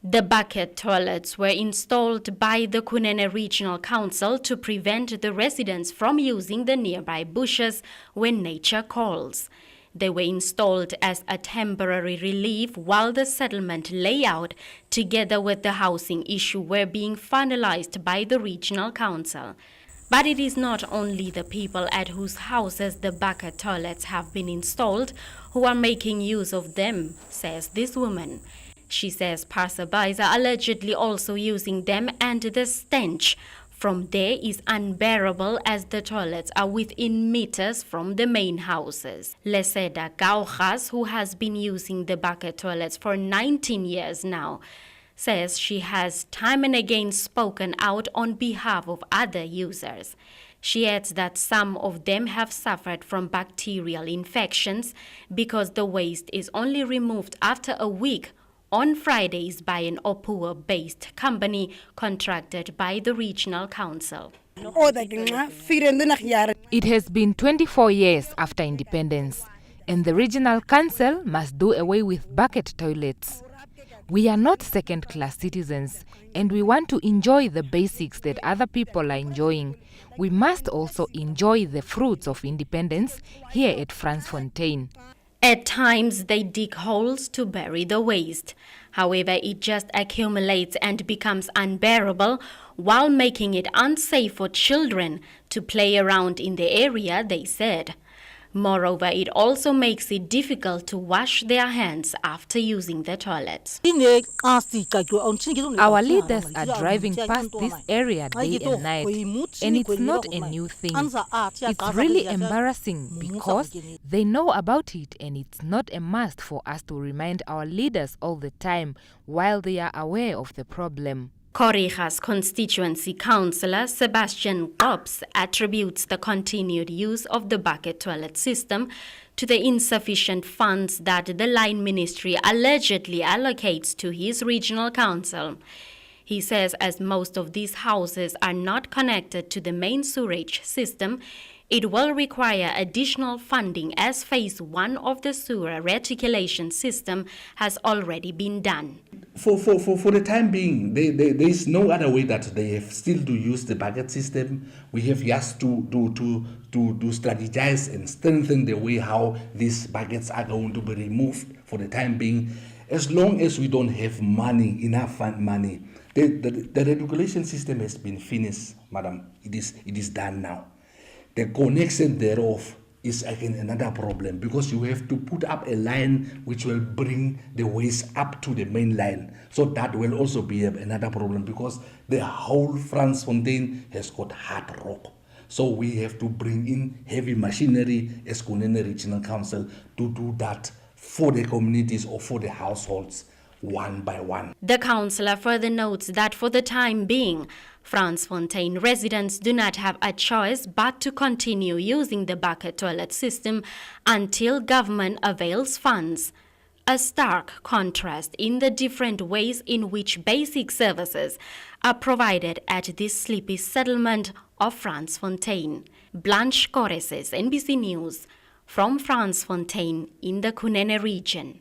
The bucket toilets were installed by the Kunene Regional Council to prevent the residents from using the nearby bushes when nature calls. They were installed as a temporary relief while the settlement layout, together with the housing issue, were being finalized by the Regional Council. But it is not only the people at whose houses the bucket toilets have been installed who are making use of them, says this woman. She says passerbys are allegedly also using them, and the stench from there is unbearable as the toilets are within meters from the main houses. Leseda Gaujas, who has been using the bucket toilets for 19 years now, says she has time and again spoken out on behalf of other users. She adds that some of them have suffered from bacterial infections because the waste is only removed after a week on Fridays by an Opua-based company contracted by the Regional Council. It has been 24 years after independence, and the Regional Council must do away with bucket toilets. We are not second-class citizens, and we want to enjoy the basics that other people are enjoying. We must also enjoy the fruits of independence here at Fransfontein. At times, they dig holes to bury the waste. However, it just accumulates and becomes unbearable while making it unsafe for children to play around in the area, they said. Moreover, it also makes it difficult to wash their hands after using the toilets. Our leaders are driving past this area day and night, and it's not a new thing. It's really embarrassing because they know about it, and it's not a must for us to remind our leaders all the time while they are aware of the problem. Koriga's constituency councillor Sebastian Gops attributes the continued use of the bucket toilet system to the insufficient funds that the line ministry allegedly allocates to his regional council. He says as most of these houses are not connected to the main sewerage system, it will require additional funding as phase 1 of the sewer reticulation system has already been done. For the time being, there is no other way that they have still to use the bucket system. We have just to strategize and strengthen the way how these buckets are going to be removed for the time being. As long as we don't have money, enough money, the reticulation system has been finished, madam. It is done now. The connection thereof is again another problem because you have to put up a line which will bring the waste up to the main line. So that will also be another problem because the whole Fransfontein has got hard rock. So we have to bring in heavy machinery as Kunene Regional Council to do that for the communities or for the households one by one. The councillor further notes that for the time being, Fransfontein residents do not have a choice but to continue using the bucket toilet system until government avails funds. A stark contrast in the different ways in which basic services are provided at this sleepy settlement of Fransfontein. Blanche Coreses, NBC News, from Fransfontein in the Kunene region.